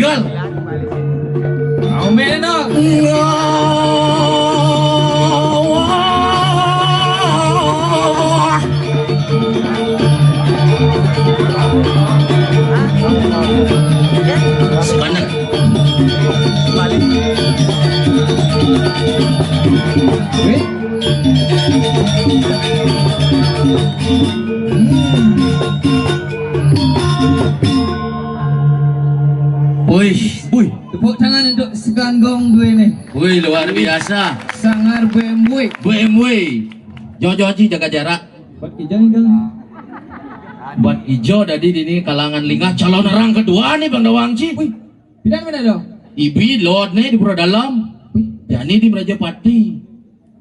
Igal. Aumeno. Sebenarnya. Wih, Tepuk tangan untuk Seganggong dua ini. wih luar biasa. Sangar BMW. BMW. Jojoji jaga jarak. Buat kijang Igal. Buat hijau tadi ini kalangan lingah calon orang kedua nih Bang Dawangci. Wih, bilang mana dong? Ibi lot nih di Pura Dalam. Yani di Merajapati.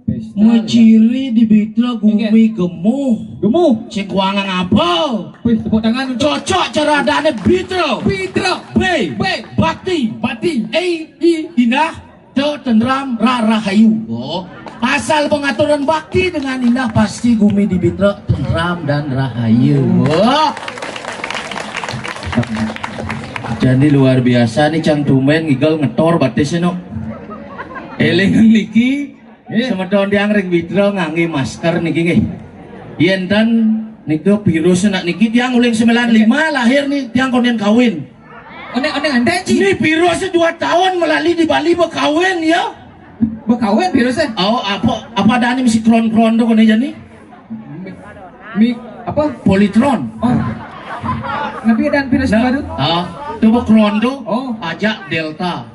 Pesta. Maciri di Bitra Gumi Gemuh. Gemuh. Cekuangan apa? Wih, tepuk tangan untuk Cocok cara adanya Bitra. Pitra. B. B. Bakti. Bati. I. Indah. Tenram. Rahayu. Oh. Asal pengaturan bakti dengan indah pasti Gumi di Bitra tenram dan rahayu. Oh. Jadi luar biasa nih Cang Tumen Igal ngetor batisnya no. Eling niki semeton diang ring Bitra ngangge masker niki nggih. Yen dan niku virus nak niki tiang uling 95 lahir nih tiang konen kawin. Oneng anda Ci. Ini virusnya 2 tahun melalui di Bali berkawin ya. Berkawin virusnya. Oh apa ada nih misi kron tuh konen jadi? Apa? Politron. Oh. Nabi dan virus baru. Coba kron tuh. Oh. Ajak Delta.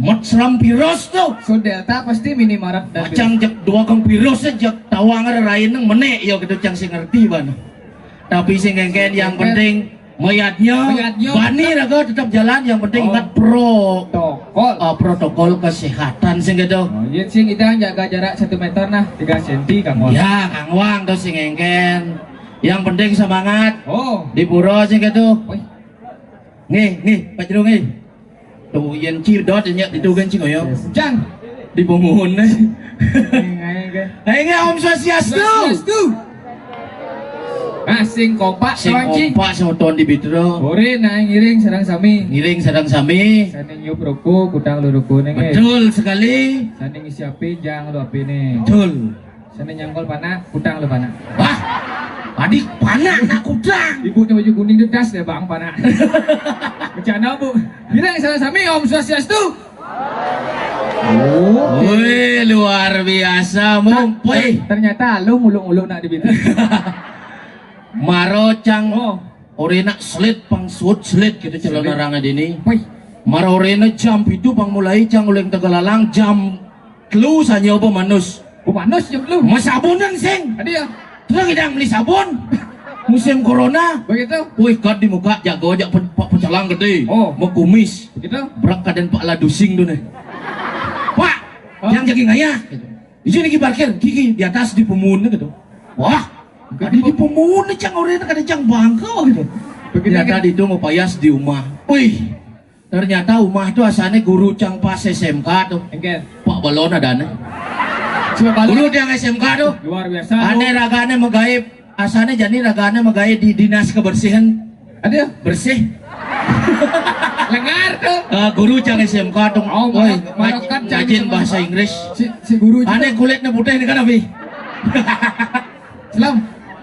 Mat seram virus tuh. So Delta pasti minimaret dan Macang jak dua kang virusnya jak tawangan rain nang menek yo gitu cang sing ngerti ban. Tapi sing ngengken yang penting mayatnya bani raga tetap jalan yang penting ingat protokol kesehatan sing gitu. Oh, iya sing idang jaga jarak 1 meter nah 3 cm Kang Wang. Ya Kang Wang tuh sing ngengken. Yang penting semangat. Oh, Di pura sing gitu. wih. Nih Pak Jero nih. Tuh yen cidot nya ditugan cing yo. Jang. Di pomohon nih. Ngai Om Swastiastu. Sing kompak Sing Ci. kompak semeton di Bitra. Ore naik ngiring sareng sami. Ngiring sedang sami. Saning nyup ruku kutang luruku ning. Betul sekali. Saning isi api jang lu api nih. Betul. Saning nyangkol panah kutang lu panah. Wah, adik panah nak kudang. Ibu baju kuning dedas deh bang panah. Bercanda bu. Bilang sareng sami Om Swastiastu. Oh, Wih, luar biasa mong. Wih, ternyata lu muluk-muluk nak di Bitra. maro cang. Oh. Orena slit pang suit slit gitu celana rangan ini. Wih, Maro orena jam itu pang mulai cang uleng Tegalalang jam telu sanya apa manus. bumanus jam lu. Mas sabunan sing. Tadi ya. Terus kita beli sabun. Musim corona. Begitu. Wih, kat di muka jago aja pecalang gede. Oh. Mau kumis. Begitu. Berak kaden Pak Ladusing tuh nih. Pak, yang jaga ngayah. Di sini parkir, kiki di atas di pemun gitu. Wah, tadi di pemun nih cang orangnya kadang cang bangkau gitu. Ternyata di itu mau payas di rumah. Wih, ternyata rumah itu asalnya guru cang pas SMK tuh. Engkel. Pak Balon ada nih. Coba balik. Dulu yang SMK tuh. Luar biasa. Aneh ragane megaib. Asalnya jadi ragane megaib di dinas kebersihan. Ada Bersih. lengar tuh. Guru cang SMK tuh. Oh, Woi, Marokan cang ngajin sama- bahasa Inggris. Si guru juga. Aneh kulitnya putih nih kan Abi. Selam.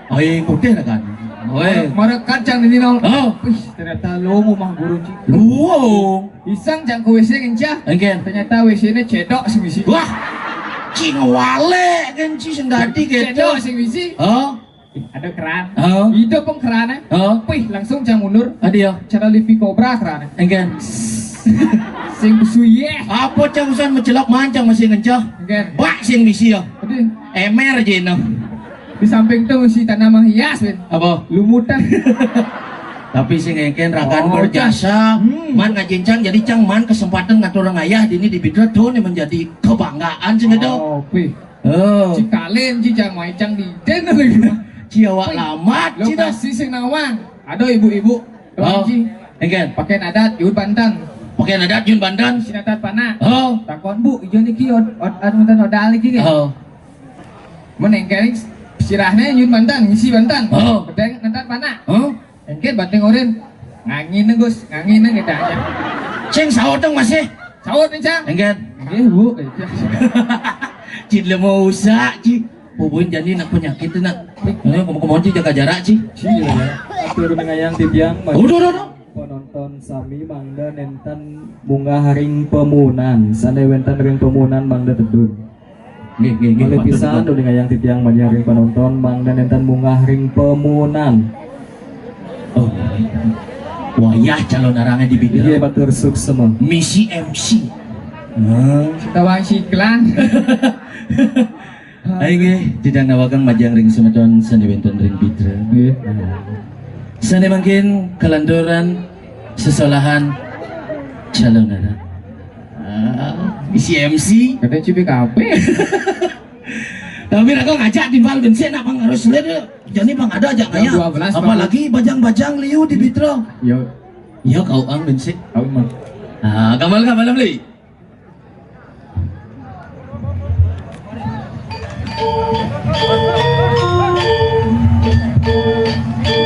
Oh iya putih lah kan. Woi. Marokan cang ini nol. Oh. Wih, ternyata lu mau mah guru Ci. Wow. Isang cang ke WC ngencah. Engken. Ternyata WC-nya cedok sing wisi. Wah. Cina wale kan ci sendati gitu. Cedok sing wisi. Oh. Ada keran. Oh. Hidup peng kerannya. Oh. Wih, langsung cang mundur. Adio. Cara lipi kobra kerannya. Engken. Sing suye. Apa cang usan mencelok mancang masih ngencah. Engken. Wah sing misi ya. Tadi Emer jeno. di samping tuh masih tanaman hias, Ben. Apa? Lumutan. Tapi sing engken rakan Oh, berjasa, Hmm. man ngajincang jadi cang man kesempatan ngatur ngayah ini di Bidra tuh nih menjadi kebanggaan sing itu. Oh, wih. Oh, Si kalian si cang mai cang di den lagi. ciawak lamat cina. Lokasi sing nawang. Ada ibu-ibu. Oh, Doang, Ci. engken. Pakaian adat yun Banten. Pakaian adat Yun Bandan. Sinatat panah. Oh, Takon bu, ijo niki anu odal niki ge. oh, Menengkeling sirahnya yun Banten, ngisi Banten. Oh. Beteng natat panah. oh. Engke bateng oren. Ngangin Gus, ngangin kita aja. Ceng sahur dong masih. Sahur nih Cang. Enggak. Bu. Cid le mau usah ci. Pubuin jadi nak penyakit tu nak. Ini kamu ci jaga jarak ci. Iya, turun ngayang titiang Udah. penonton sami mangda nenten bunga haring pemunan sane wenten ring pemunan mangda tedun Nggih. Mali pisan udah ngayang titiang banyak haring penonton mangda nenten bunga haring pemunan Oh. Wayah calon arangnya di iya bidang. batur suksema Misi MC. Nah. Tawang siklan. Aing tidak nawakan majang ring semeton sane wenten ring bitra. Sane mungkin kelanduran sesolahan calon arang. Misi MC. Katanya cipi kape. Tapi aku ngajak timbal bensin apa harus lihat jadi bang ada aja kayak 12, apalagi bajang-bajang liu di bitro. Yo, Ya kau ang bensin. kau mah. Kamal beli.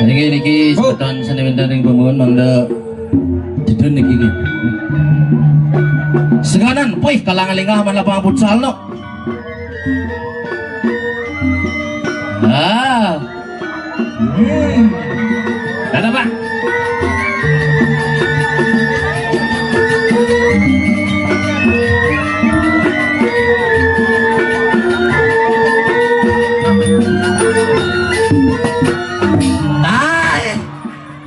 Niki sebutan sentimental ring bangun mangda jedun niki. Seganan, poy kalangan lingah man lapangan futsal no. Ada Pak?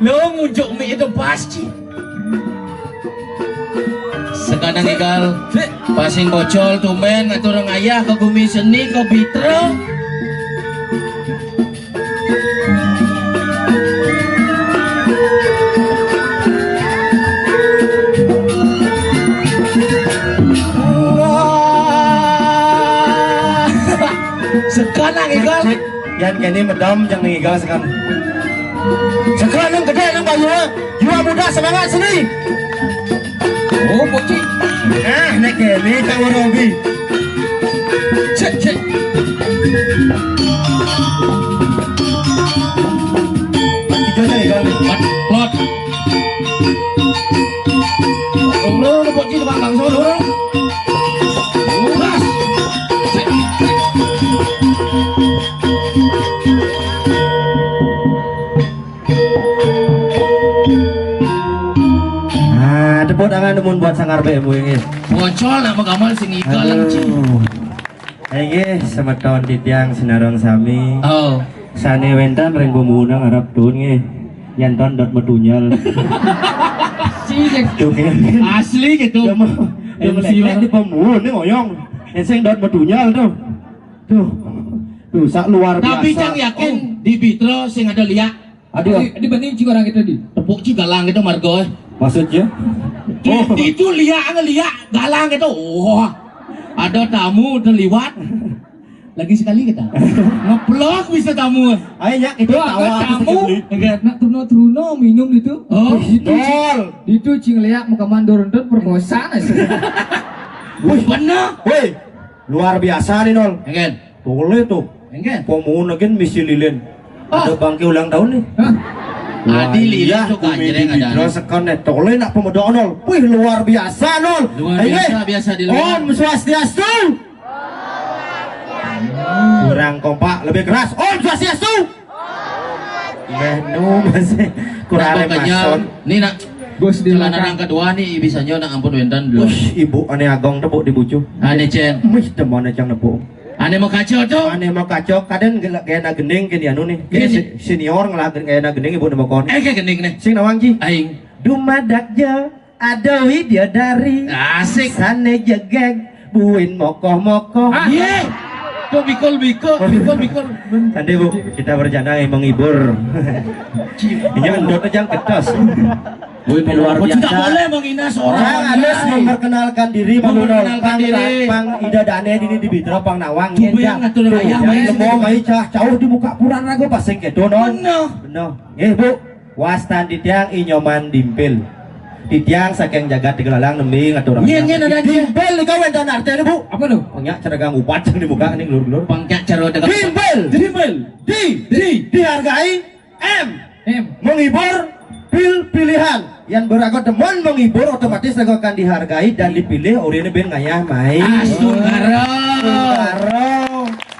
Lo ngunjuk mie itu pasti. Sekarang igal pasing bocol tumen ngatur ayah ke bumi seni ke bitro. Sekarang igal Yan kini medam yang mengigal sekarang. Sekarang yang gede yang bayu, jiwa muda semangat sini. Oh, poci. Nah, nek kini tak warobi. Cek. Hijaunya igal nih. Pot. Lo poci tukang bangso lo. Luas. Tepuk tangan nemun buat sangar BMU ini. Bocol nak mengamal sing igal langsung. Ini semeton titiang sinarong sami. Oh. Sane wentan ring pemunang harap tun nge. Yanton dot metunyal. Cik. Tuh nge. Asli gitu. MC di pemun nih ngoyong. Yang dot metunyal tuh. Tuh sak luar biasa. Tapi cang yakin di bitro sing ada liak. Aduh, Dibanding cik orang kita di. Tepuk ci galang itu margo. maksudnya? Itu liak galang itu. Wah. Ada tamu terliwat. Lagi sekali kita. Ngeblok bisa tamu. Ayo ya, itu Ada tawa tamu. Nak turno minum itu. Oh, Itu cing liak muka mandor untuk perkosa. Wih, bener. Woi, luar biasa nih Nol. Engen. Boleh tuh. Engen. Pemun lagi misi lilin. Ada Oh. bangke ulang tahun nih. Hah? Adi lilin tuh kan jadi ada. Terus sekonet tole nak pemuda Nol. Wih, luar biasa Nol. Luar biasa di luar. Om Swastiastu. Kurang kompak, lebih keras. Om Swastiastu. Menu masih kurang mason. Nih nak Bos di celana belakang. rang kedua nih bisanya nak ampun wentan dulu. Wih, ibu ane agong tepuk di bucu. Ane cen. Wih, temone cang nepuk. Ane mau kacau tuh. Ane mau kacau, kadang kayak na gening kini anu nih. Gini. Kayak senior ngelakuin kayak na gening ibu nama kon. Kayak gening nih. Sing nawang ji. Aing. Dumadak jo, ada widadari. Asik. Sane jegeg, buin mokoh-mokoh. Ah. Ye. Tuh bikol. Tadi bu, kita bercanda yang menghibur. Ini endot aja yang ketos. Woi, Luar tidak biasa. boleh menghina seorang. Orang harus memperkenalkan diri, Memperkenalkan diri. Pang ida dane dini di bidro pang nawang. Tuh, yang ngatur ayah, Mas. Lemo mai cah jauh di muka puran rago paseng kedo non. Bener. Bener. Bu, wastan titiang inyoman dimpil. Titiang saking jagat digelalang nembi ngatur orang. Nyen ada dia. Dimpil di kawan dan artinya bu. Apa tuh? Pangnya ceragang upat yang di muka ini gelur-gelur. Pangkat cara dekat. Dimpil. Dihargai. Em. Menghibur. Pilihan. yang beragot demen menghibur otomatis lagu akan dihargai dan dipilih orangnya ben ngayah main. Astungkaro.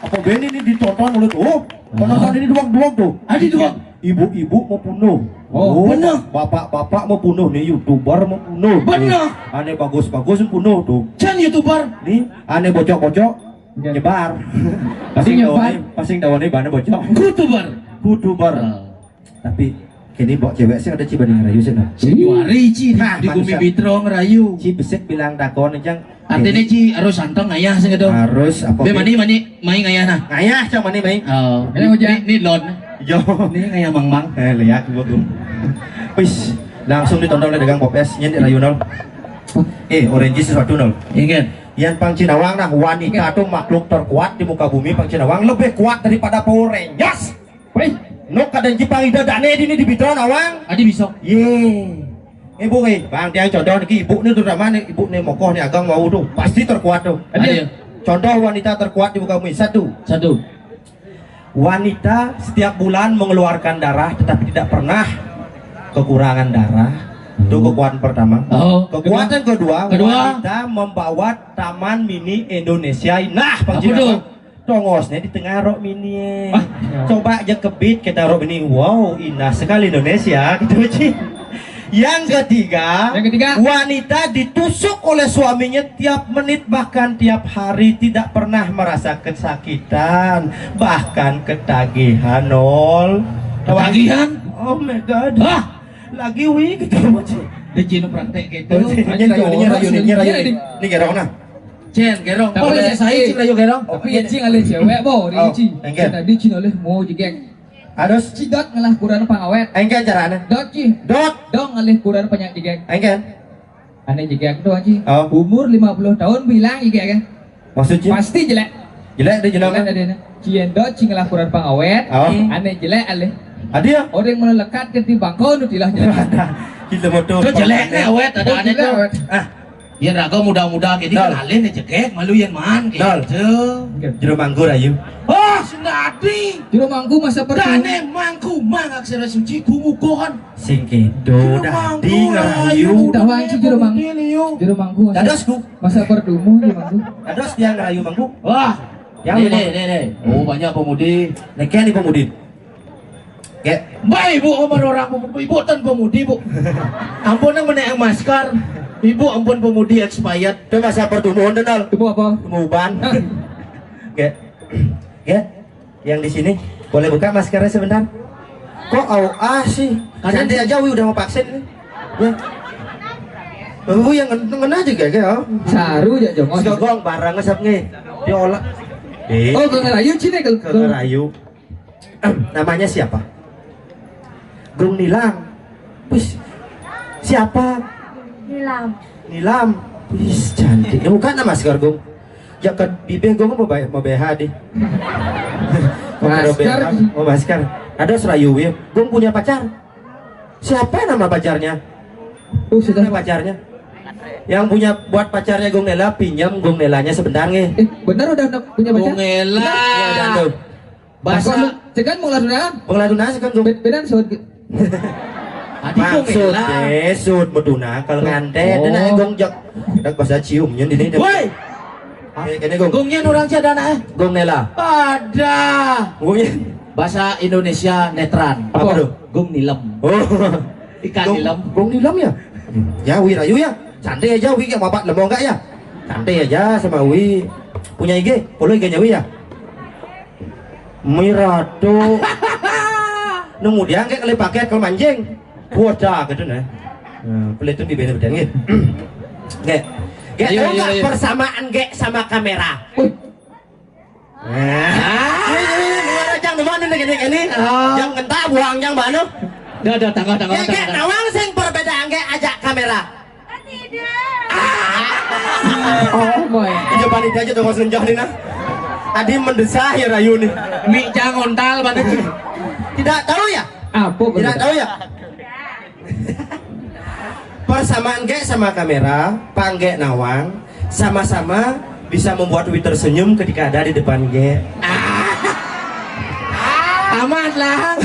Apa ben ini ditonton oleh tuh? Penonton ini doang tuh. Adi doang. Ibu-ibu mau bunuh. Oh, bener. Bapak-bapak mau bunuh nih, YouTuber mau bunuh. Bener. Aneh bagus-bagus yang bunuh tuh. Can YouTuber. Nih, aneh bocok-bocok nyebar. Pasing dawane bana bocok. YouTuber. Tapi kini bawa cewek sih ada ciba dengan rayu sih. Juari Ci di Bumi Bitro ngerayu. Ci besek bilang takon aja. Artinya Ci harus santong ngayah sih gitu. Harus apa? Be mani main ngayah nah. Ngayah cang mani main. Oh, ini lon. Jo, Ini ngayah mang. lihat gua tuh. Wis, langsung ditonton oleh dagang popes nyen rayu nol. Orange sesuatu nol. Ingat. Yang Pang Cinawang nah wanita tuh makhluk terkuat di muka bumi. Pang Cinawang lebih kuat daripada Power Rangers. Wih. Nok kadang Jepang ida dane ini di Bitron awang. Adi bisa. Ibu bang dia contoh nih ibu nih terutama nih ibu nih mokoh nih agang mau tuh pasti terkuat tuh. Adi. Contoh wanita terkuat di muka bumi satu. Wanita setiap bulan mengeluarkan darah tetapi tidak pernah kekurangan darah. Itu kekuatan pertama. Kekuatan kedua, wanita membawa Taman Mini Indonesia. Nah, Bang Jinawang. Tongosnya di tengah rok mini. Coba aja kebit kita rok ini. Wow, indah sekali Indonesia gitu Ci. Yang ketiga, wanita ditusuk oleh suaminya tiap menit bahkan tiap hari, tidak pernah merasa kesakitan, bahkan ketagihan nol. Ketagihan? Oh my god. Lagi gitu Ci. Di Cino praktek gitu. Ini gerong nah. Cen gerong. Oh, saya Cing gerong. Tapi cing oleh cewek bo, di cing. Tadi cing oleh mau jigek. Ados Cidot ngalah kurang pangawet. engken carana. Dot ci. Dong ngalih kurang banyak jigek. Engken. Aneh jigek doang ci. Oh. Umur 50 tahun bilang jigek kan. Maksudnya? Pasti jelek. Jelek dia jelek. Jelek ada. Cien dot cing ngalah kurang pangawet. Oh. Aneh jelek alih. Adia. Orang melekat ke bangkau nu tilah jelek. Kita motor. Itu jelek awet ada aneh tuh. Ya raga muda-muda kayak dikenalin aja kek malu yang man kayak gitu. Jero manggur ayu. Oh, sendadi. Juru mangku masa Dane mangku mangak aksara suci kumukohan. Sing kedo dadi ngerayu. Tawang ci juru mangku. Juru mangku Dadosku. masa berdumu juru mangku. Dados dia ngerayu mangku. Wah, Yang nih. Oh, banyak pemudi. Neken di pemudi. Kek. Baik ibu omong orang pemudi, ibu tan pemudi bu. Ampun yang menaik masker. Ibu ampun pemudi expired. Itu masa pertumbuhan denal. Ibu apa? Tumbuhan. Kek. Kek. Yang di sini boleh buka maskernya sebentar. Kok sih? Nanti aja Wi udah mau vaksin nih. Ya. Wi yang ngena juga kek. Saru ya jongos. Segogong barang ngesep nih. Diolah. Oh, ke ngerayu cine ke Ngerayu. Namanya siapa? Gung Nilang. Wis. Siapa? Nilam. Wis cantik. Ya bukan nama masker Gung. Ya kan bibir Gung mau BH deh. Masker. Mau masker. Ada serayu ya. Gung punya pacar. Siapa nama pacarnya? Sudah pacarnya. Yang punya buat pacarnya Gung Nela pinjam Gung Nelanya sebentar nih. Benar udah punya pacar? Bungela. Ya udah tuh. Bahasa cekan mau ladunan. Pengeladunnya sekarang Gung. Bedan sud. Maksud sud meduna kalau ngantet dan Gung jok. Dak bahasa ciumnya di sini. Woi, Kene Gung. gongnya orang cadana. Gung Nela. Ada. Gungnya. Bahasa Indonesia netran. Apa tuh? Gung nilem. Oh. Ikan nilem. Gung Nilam ya? Ya Wi Rayu ya. Santai aja Wi, mau bapak lemong enggak ya? Santai aja sama Wi. Punya IG, follow IG-nya Wi ya. Mirado. Nunggu dia kayak kali paket kalau manjing. Wadah gitu nah. Pelit itu bibirnya beda nggih. Nggih. Nggih, tahu enggak persamaan Gek sama kamera? Jangan mana ini. Yang ngentah buang yang mana? Ada tangga. Gek nawang sing perbedaan Gek ajak kamera. Oh boy. Ijo panitia aja tuh senjah nih nah. Tadi mendesah ya Rayu nih. Mi jangontal banget. Tidak tahu ya? Apa Tidak tahu ya? Persamaan Gek sama kamera, Panggek Nawang sama-sama bisa membuat Wi tersenyum ketika ada di depan Gek. amat lah.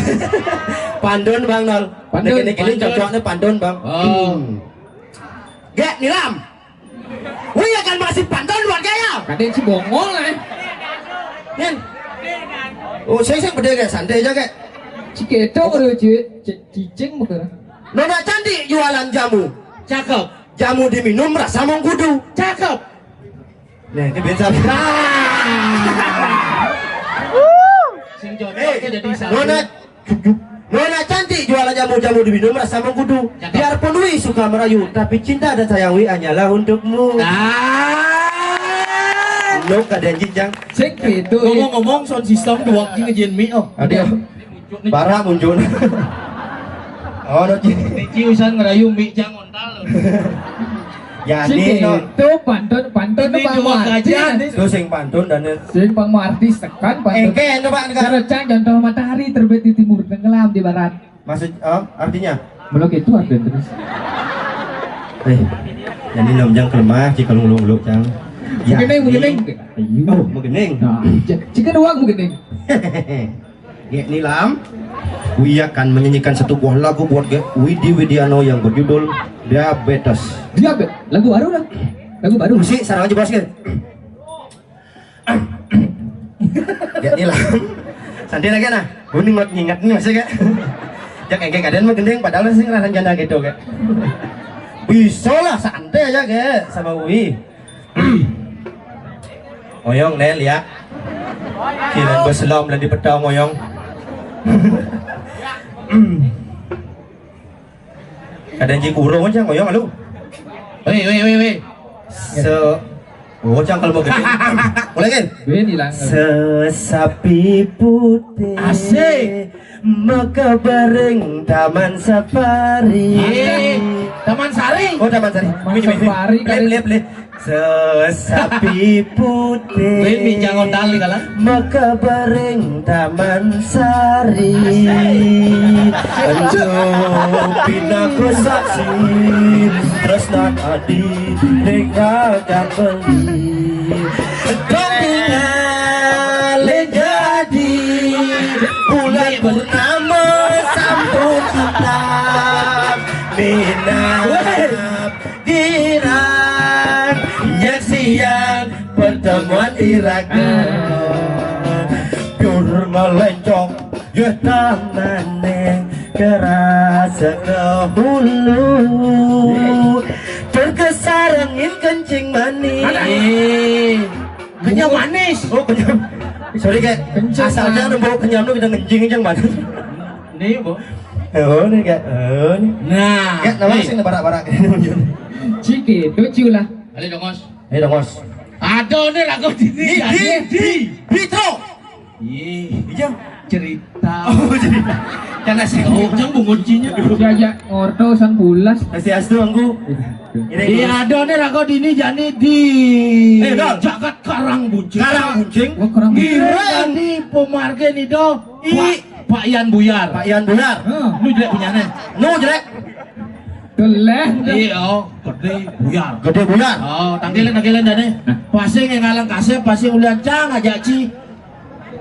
Pandun bang nol. Pandun, Ini cocoknya pandun bang. Oh. Gak nilam. Wih akan masih pandun warganya. Kadang si bongol lah. Nen. Oh saya beda gak santai aja gak. Si keto kalau cicing bukan. Nona cantik jualan jamu. Cakep. Jamu diminum rasa mengkudu. Cakep. Nih ini biasa. Sing cocok jadi satu. Nona cantik jualan jamu-jamu diminum rasa mengkudu. Cakep. Biarpun Wi suka merayu, tapi cinta dan sayang Wi hanyalah untukmu. Nuk ada jinjang. Si keto. Ngomong-ngomong sound system dua ki ngejin mi oh. Ada. Bara muncul. Oh, no Ci usan ngerayu mi jang ontal. Ya Si ini no. keto pantun Ini Bang dua gajah Martin. Itu sing pantun dan Sing Bang artis tekan pantun. engke no Pak negara. Serecang contoh matahari terbit di timur, tenggelam di barat. Maksud artinya? Belum itu ada terus. Jadi nomjang kelemah jika lu cang. Mungkin. Oh, mungkin. Nah, jika doang mungkin. Ya Nilam, Wi akan menyanyikan satu buah lagu buat Widi Widiano yang berjudul Diabetes. Dia lagu baru lah. Lagu baru. Musik sarang aja bos kan. Ya Nilam, santai lagi nah. Gue ngot ngingat nih masih kan. Jak engke kadang mah gendeng padahal sih ngerasa janda gitu kan. Bisa lah santai aja ke sama Wi. Moyong Nel ya. Kira berselam dan di petang moyong. Ada yang kurung aja moyong lu. Weh. Oh cang kalau mau gede. Mulai kan? Ben hilang. Sesapi putih Asik. maka bareng taman safari. Taman Sari. Oh taman safari. Taman safari kali. Beli. Sesapi putih Ben mi jang ontal kalah. maka bareng taman sari. Untuk pinaku saksi terus nan adi dengarkan beli. Tinggal jadi bulan purnama sambut kita minap girang nyaksian pertemuan iraga pur melencong ya tamane kerasa dahulu terkesar angin kencing manis. Kenyam manis. Oh kenyam. Sorry kak. Asalnya nembok kenyam lu kita ngencing aja mana? Nih, Bu. Oh nih kak. Oh nih. Nah, Kak nama sih barak-barak ini muncul. Ciki, lucu lah. Ali dongos. Ayo dong bos. Aduh, ini lagu ini. Vitro. Iya, cerita. Oh jadi. Karena si Ujang bunguncinya. Jaya orto san bulas. Kasih astu angku. Iya, ada nih lagu ini jadi di Dol. Jagat Karang Buncing. Karang kucing. Wah kurang. Kira di pemargen itu Pak Ian Buyar. Pak Ian Bunar. Lu jelek punyanya. No jelek. Teleh. Iya, gede Buyar. Gede Bunar. Oh, tanggilan dane. Pasti ngalang kasih, pasti ulian cang aja ci.